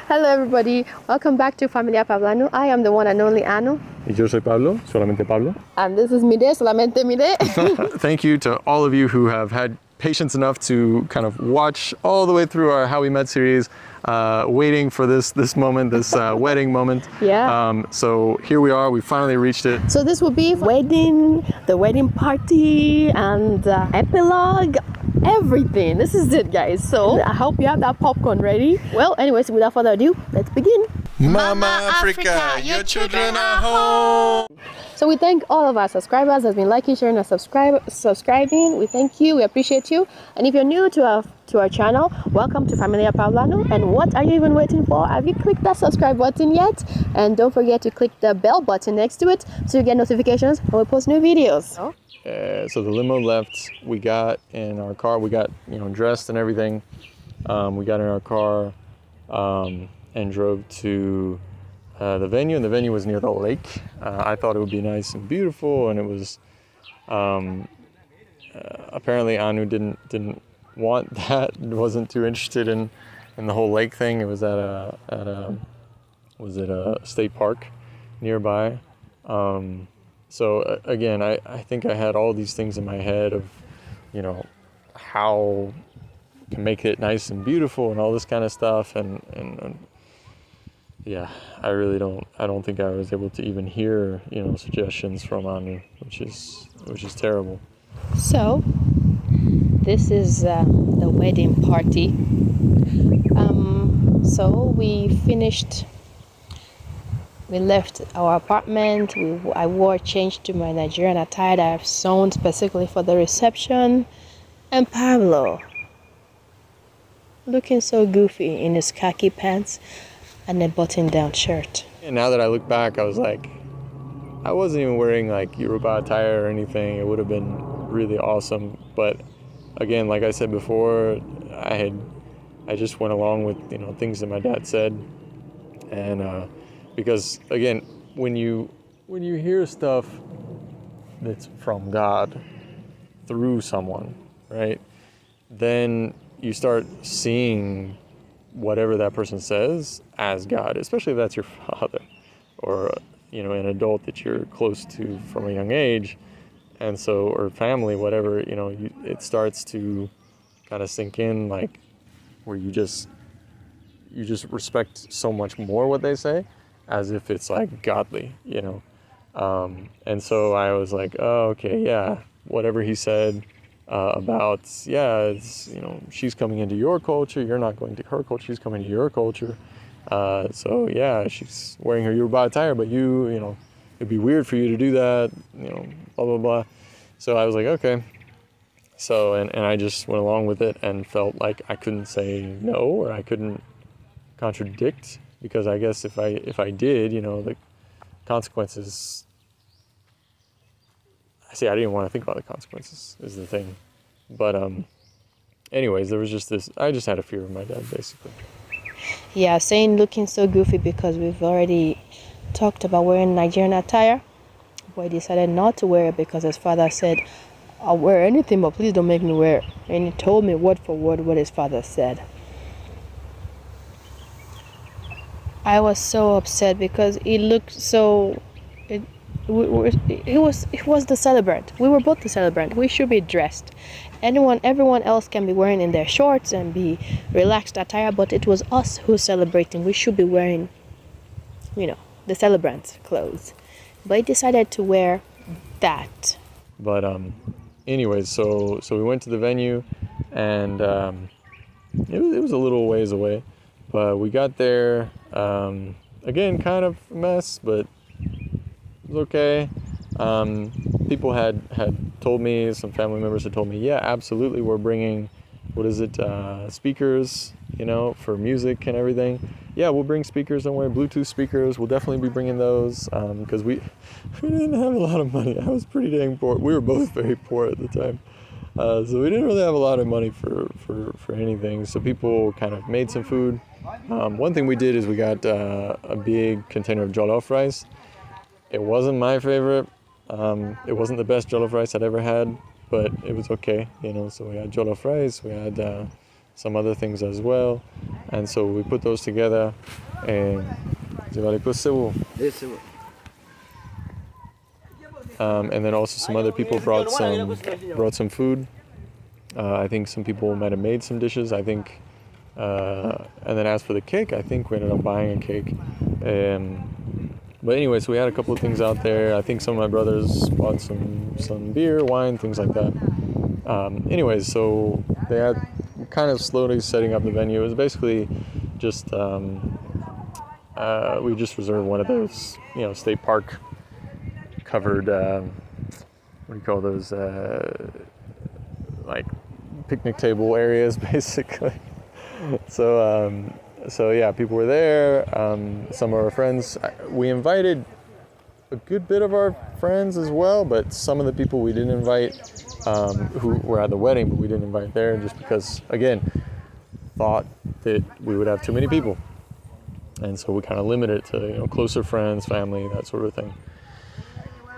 Hello everybody, welcome back to Familia Pablanu. I am the one and only Anu. Y yo soy Pablo, solamente Pablo. And this is Mide, solamente Mide. Thank you to all of you who have had patience enough to kind of watch all the way through our How We Met series, waiting for this moment, this wedding moment. Yeah. So here we are, we finally reached it. So this will be the wedding party and epilogue, everything. This is it, guys. So I hope you have that popcorn ready. Well, anyways, without further ado, let's begin. Mama Africa, your children are home. So we thank all of our subscribers that's been liking, sharing, and subscribing. We thank you. We appreciate you. And if you're new to our channel, welcome to Familia Pablanu. And what are you even waiting for? Have you clicked that subscribe button yet? And don't forget to click the bell button next to it so you get notifications when we post new videos. So the limo left. We got in our car. We got dressed and everything. We got in our car and drove to the venue, and the venue was near the lake. I thought it would be nice and beautiful, and it was apparently Anu didn't want that. Wasn't too interested in the whole lake thing. It was at a state park nearby. So again, I think I had all these things in my head of how to make it nice and beautiful and all this kind of stuff, and yeah, I don't think I was able to even hear, suggestions from Anu, which is terrible. So, this is the wedding party. So we left our apartment. I changed to my Nigerian attire that I've sewn specifically for the reception. And Pablo, looking so goofy in his khaki pants and a button-down shirt. And now that I look back, I was like, I wasn't even wearing like Yoruba attire or anything. It would have been really awesome. But again, like I said before, I just went along with things that my dad said, and because again, when you hear stuff that's from God through someone, right, then you start seeing whatever that person says as God, especially if that's your father or an adult that you're close to from a young age, and so, or family, whatever, it starts to kind of sink in, like where you just respect so much more what they say as if it's like godly, and so I was like, oh, okay, yeah, whatever he said about, it's, she's coming into your culture, you're not going to her culture, she's coming to your culture. So yeah, she's wearing her Yoruba attire, but it'd be weird for you to do that, blah, blah, blah. So I was like, okay. So, and I just went along with it and felt like I couldn't say no, or I couldn't contradict, because I guess if I did, the consequences, I didn't want to think about the consequences is the thing. But anyways, there was just this, I just had a fear of my dad, basically. Yeah, saying looking so goofy because we've already talked about wearing Nigerian attire. Boy decided not to wear it because his father said, I'll wear anything, but please don't make me wear it. And he told me word for word what his father said. I was so upset because it looked so... It was the celebrant. We were both the celebrant. We should be dressed. Everyone else can be wearing in their shorts and be relaxed attire, but it was us who's celebrating. We should be wearing, the celebrant's clothes. But he decided to wear that. But anyways, so we went to the venue, and it was a little ways away, but we got there. Again, kind of a mess, but it was okay. People had told me, some family members had told me, yeah, absolutely, we're bringing, speakers, for music and everything. Yeah, we'll bring speakers, don't worry, Bluetooth speakers, we'll definitely be bringing those, because we didn't have a lot of money. I was pretty dang poor. We were both very poor at the time. So we didn't really have a lot of money for anything. So people kind of made some food. One thing we did is we got a big container of jollof rice. It wasn't my favorite. It wasn't the best jollof rice I'd ever had, but it was okay, So we had jollof rice, we had some other things as well. And so we put those together, and and then also some other people brought some food. I think some people might have made some dishes. I think, and then as for the cake, I think we ended up buying a cake. But anyway, so we had a couple of things out there. I think some of my brothers bought some beer, wine, things like that. Anyways, so they had kind of slowly setting up the venue. It was basically just we just reserved one of those, state park covered, what do you call those, like picnic table areas, basically. So yeah, people were there. Some of our friends, we invited a good bit of our friends as well, but some of the people we didn't invite, who were at the wedding, but we didn't invite there just because, again, thought that we would have too many people. And so we kind of limited it to, closer friends, family, that sort of thing.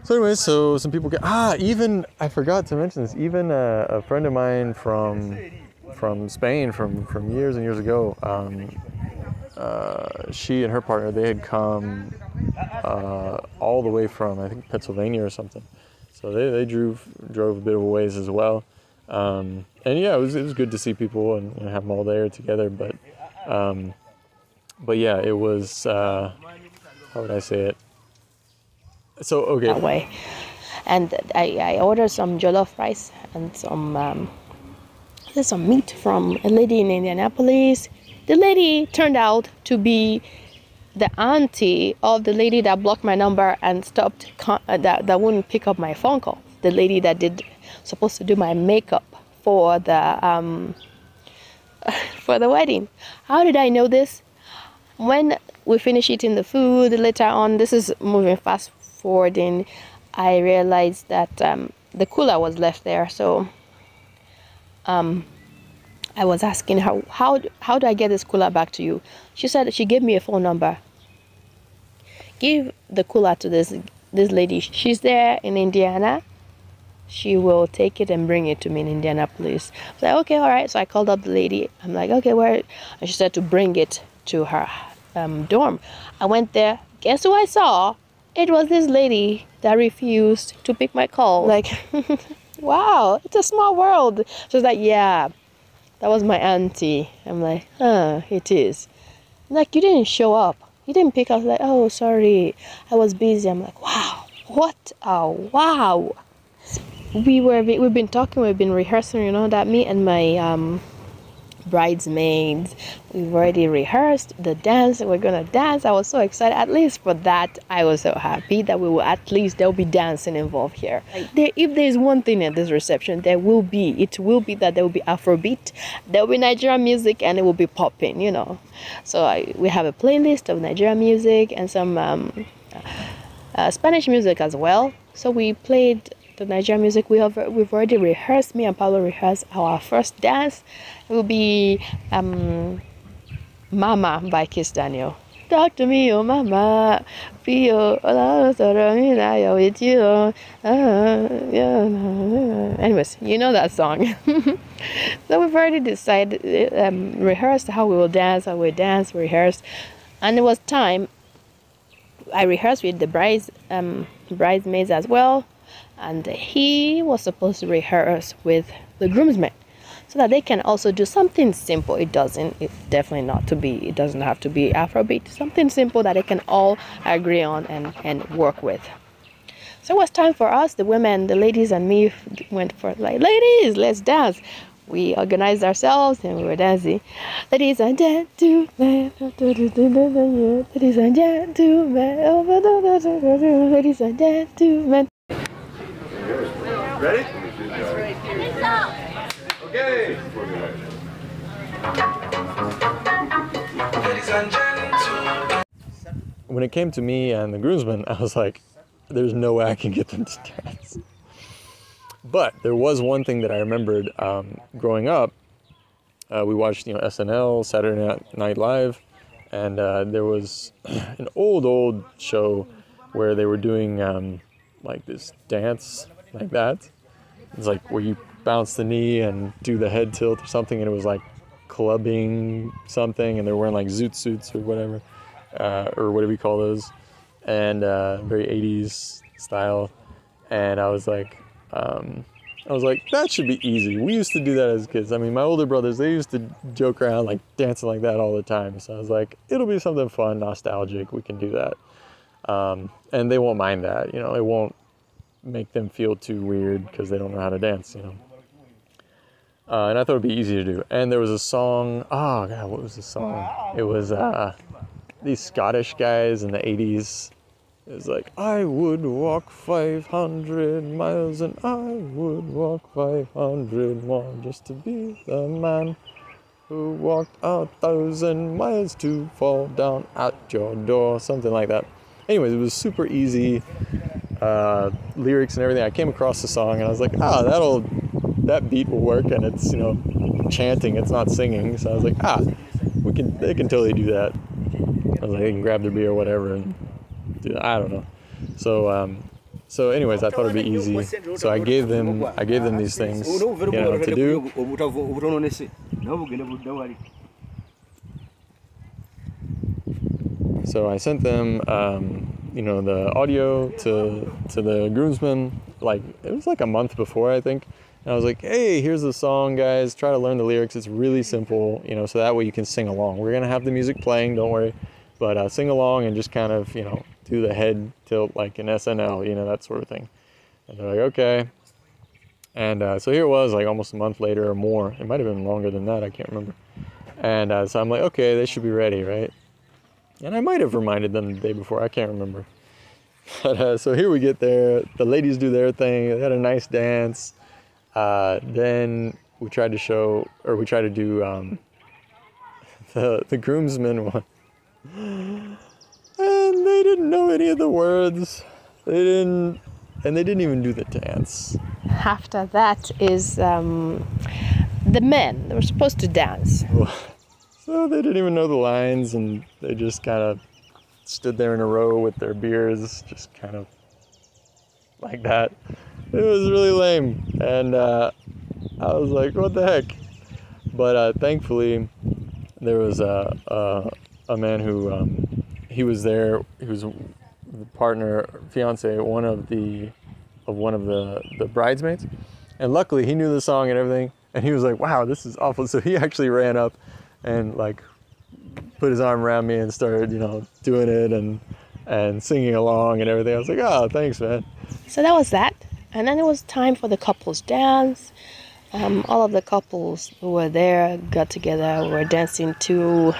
So anyway, so some people even, I forgot to mention this, even a friend of mine from Spain, from years and years ago, she and her partner, they had come all the way from, I think, Pennsylvania or something. So they drove a bit of a ways as well. And yeah, it was good to see people and have them all there together. But yeah, it was, how would I say it? So, okay. That way. And I ordered some jollof rice and there's some meat from a lady in Indianapolis. The lady turned out to be the auntie of the lady that blocked my number and stopped, that wouldn't pick up my phone call. The lady that supposed to do my makeup for the wedding. How did I know this? When we finished eating the food later on, this is moving fast forwarding, I realized that the cooler was left there. So I was asking her, how do I get this cooler back to you? She said she gave me a phone number. Give the cooler to this lady. She's there in Indiana. She will take it and bring it to me in Indianapolis. I was like, okay, all right. So I called up the lady. I'm like, okay, where? And she said to bring it to her dorm. I went there. Guess who I saw? It was this lady that refused to pick my call. Like, wow, it's a small world. She was like, yeah, that was my auntie. I'm like, it is. Like, you didn't show up. You didn't pick up. I was like, oh, sorry, I was busy. I'm like, wow, what a wow. We've been talking, we've been rehearsing, that me and my bridesmaids, we've already rehearsed the dance. We're gonna dance. I was so excited. At least for that, I was so happy that there'll be dancing involved here. If there's one thing at this reception, it will be that there will be Afrobeat, there will be Nigerian music, and it will be popping, So we have a playlist of Nigerian music and some Spanish music as well. So we played the Nigerian music. We've already rehearsed. Me and Pablo rehearsed our first dance. It will be Mama by Kiss Daniel. Talk to me, oh mama, feel with you. Anyways, you know that song. So we've already decided, rehearsed how we will dance, rehearsed, and it was time. I rehearsed with the bridesmaids as well, and he was supposed to rehearse with the groomsmen, so that they can also do something simple. It doesn't have to be Afrobeat. Something simple that they can all agree on and work with. So it was time for us, the women, the ladies and me went for ladies, let's dance. We organized ourselves and we were dancing. Ladies and gentlemen, ladies and gentlemen, ladies and gentlemen. Ready? Okay. When it came to me and the groomsmen, I was like, there's no way I can get them to dance. But there was one thing that I remembered growing up. We watched, SNL, Saturday Night Live, and there was an old show where they were doing like this dance like that. It's like where you bounce the knee and do the head tilt or something, and it was like clubbing something, and they're wearing like zoot suits or whatever, or whatever you call those, and very 80s style. And I was like, that should be easy. We used to do that as kids. I mean, my older brothers, they used to joke around like dancing like that all the time. So I was like, it'll be something fun, nostalgic. We can do that. And they won't mind that, it won't make them feel too weird because they don't know how to dance, and I thought it'd be easy to do. And there was a song, oh God, what was the song? It was these Scottish guys in the 80s. It was like, I would walk 500 miles and I would walk 500 more just to be the man who walked 1,000 miles to fall down at your door, something like that. Anyways, it was super easy, lyrics and everything. I came across the song and I was like, that beat will work, and it's, chanting, it's not singing. So I was like, they can totally do that. I was like, they can grab their beer or whatever and do that. I don't know. So anyways, I thought it'd be easy. So I gave them these things, to do. So I sent them, the audio to the groomsmen, like, it was like a month before, I think. And I was like, hey, here's the song, guys. Try to learn the lyrics. It's really simple, so that way you can sing along. We're going to have the music playing, don't worry. But sing along and just kind of, do the head tilt like an SNL, that sort of thing. And they're like, okay. And so here it was, like almost a month later or more. It might have been longer than that. I can't remember. And so I'm like, okay, they should be ready, right? And I might have reminded them the day before. I can't remember. But so here we get there. The ladies do their thing. They had a nice dance. Then we tried to do the groomsmen one. And they didn't know any of the words. They didn't even do the dance. After that is the men. They were supposed to dance. So they didn't even know the lines, and they just kind of stood there in a row with their beers, just kind of like that. It was really lame, and I was like, what the heck? But thankfully, there was a man who, he was there, he was the partner, fiance, one of the bridesmaids, and luckily he knew the song and everything, and he was like, wow, this is awful. So he actually ran up and like put his arm around me and started, doing it and singing along and everything. I was like, oh, thanks, man. So that was that. And then it was time for the couples dance. All of the couples who were there got together. We were dancing to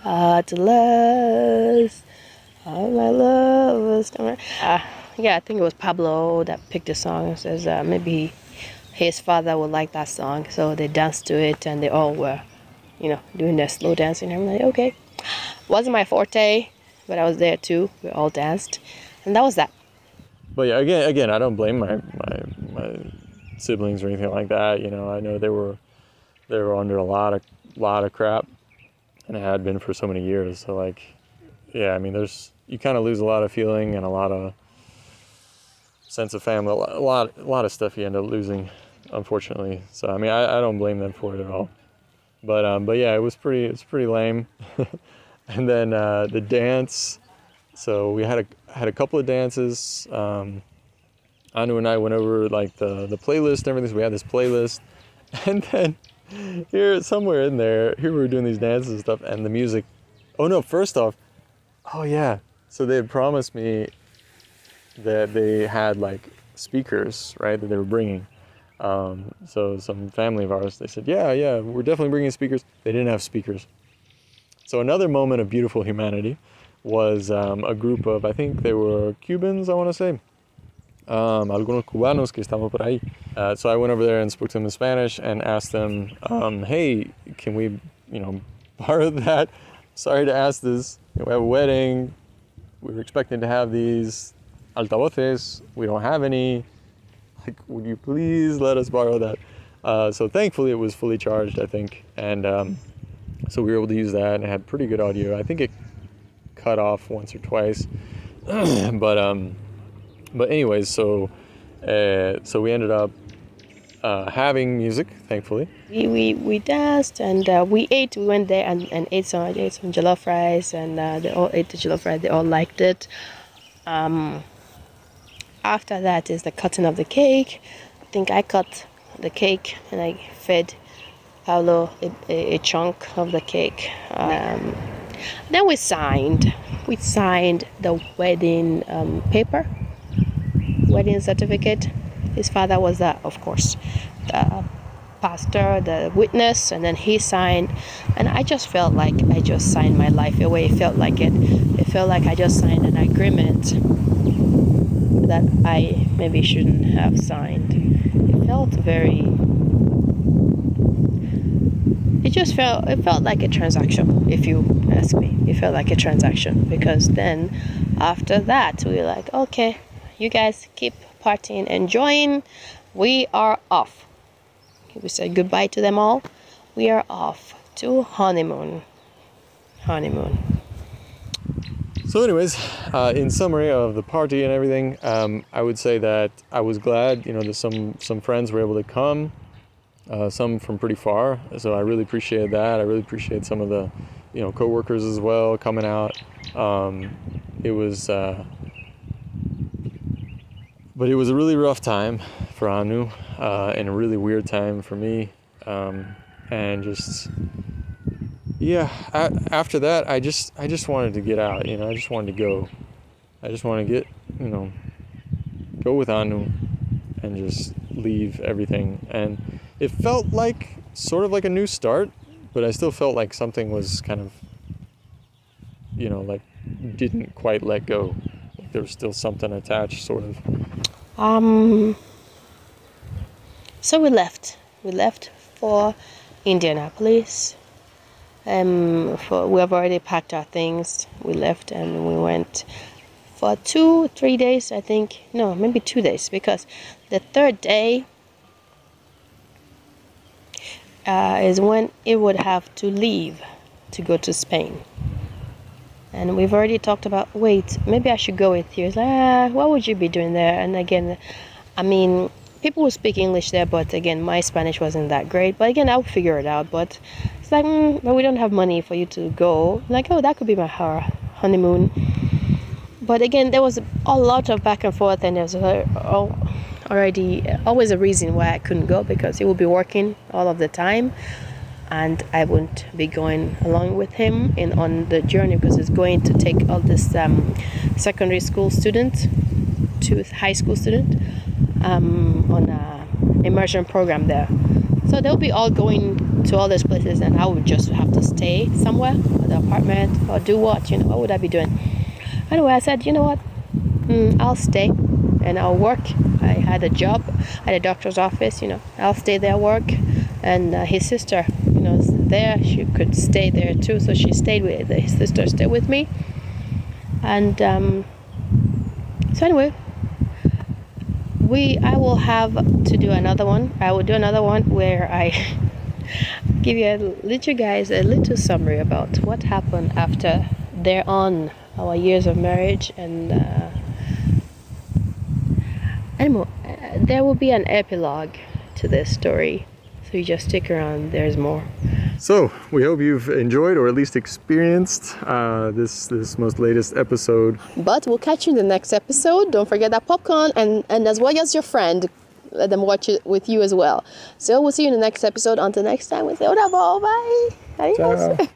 Atlas, all my love is yeah, I think it was Pablo that picked the song. It says maybe his father would like that song. So they danced to it, and they all were doing their slow dancing. I'm like, okay. Wasn't my forte, but I was there too. We all danced. And that was that. But yeah, again, I don't blame my siblings or anything like that. I know they were under a lot of crap, and it had been for so many years. So like, yeah, I mean, you kind of lose a lot of feeling and a lot of sense of family, a lot of stuff you end up losing, unfortunately. So I mean, I don't blame them for it at all. But yeah, it's pretty lame. And then the dance. So we had a couple of dances. Anu and I went over like the playlist and everything. So we had this playlist, and then here somewhere in there, here we were doing these dances and stuff, and the music. Oh no! First off, oh yeah. So they had promised me that they had like speakers, right? That they were bringing. So some family of ours, they said, yeah, we're definitely bringing speakers. They didn't have speakers. So another moment of beautiful humanity was a group of, I think they were Cubans, I want to say. Algunos cubanos que estaban por ahí. So I went over there and spoke to them in Spanish and asked them, hey, can we, borrow that? Sorry to ask this. We have a wedding. We were expecting to have these altavoces. We don't have any. Like, would you please let us borrow that? So thankfully it was fully charged, I think. And so we were able to use that, and it had pretty good audio. I think it cut off once or twice. But anyways, so we ended up having music, thankfully. We danced and we ate. We went there and ate some jollof rice, and they all ate the jollof rice. They all liked it. After that is the cutting of the cake. I think I cut the cake and I fed Paolo a chunk of the cake. Then we signed the wedding paper, wedding certificate. His father was of course, the pastor, the witness, and then he signed. And I just felt like I just signed my life away. It felt like I just signed an agreement that I maybe shouldn't have signed. It felt like a transaction, if you ask me. It felt like a transaction, because then after that we were like, okay, you guys keep partying, enjoying. We are off. We said goodbye to them all. We are off to honeymoon. So anyways, in summary of the party and everything, I would say that I was glad, that some friends were able to come, some from pretty far. So I really appreciated that. I really appreciate some of the, co-workers as well coming out. It was, but it was a really rough time for Anu, and a really weird time for me. And just, yeah, after that, I just wanted to get out, I just wanted to go. I just wanted to get, go with Anu and just leave everything. And it felt like sort of like a new start, but I still felt like something was kind of, like didn't quite let go. Like there was still something attached, sort of. So we left for Indianapolis. We have already packed our things. We left and we went for 2-3 days, I think. No, maybe 2 days, because the third day is when it would have to leave to go to Spain. And we've already talked about, wait, maybe I should go with you. It's like, what would you be doing there? And again, I mean, people will speak English there, but again, my Spanish wasn't that great. But again, I'll figure it out. But it's like, but we don't have money for you to go. Like, oh, that could be my honeymoon. But again, there was a lot of back and forth, and there's already always a reason why I couldn't go, because he would be working all of the time, and I wouldn't be going along with him on the journey, because he's going to take all this secondary school student to high school student on an immersion program there. So they'll be all going to all those places, and I would just have to stay somewhere, at the apartment, or do what? What would I be doing? Anyway, I said, you know what? I'll stay and I'll work. I had a job at a doctor's office, I'll stay there, work. And his sister, is there. She could stay there too, so she stayed with his sister, stayed with me. And so anyway, I will have to do another one. I will do another one where I give you a little summary about what happened after on our years of marriage. And anyway, there will be an epilogue to this story, so you just stick around. There's more. So we hope you've enjoyed, or at least experienced, this most latest episode. But we'll catch you in the next episode. Don't forget that popcorn, and as well as your friend, let them watch it with you as well. So we'll see you in the next episode. Until next time, we say, bye. Adios. Ciao.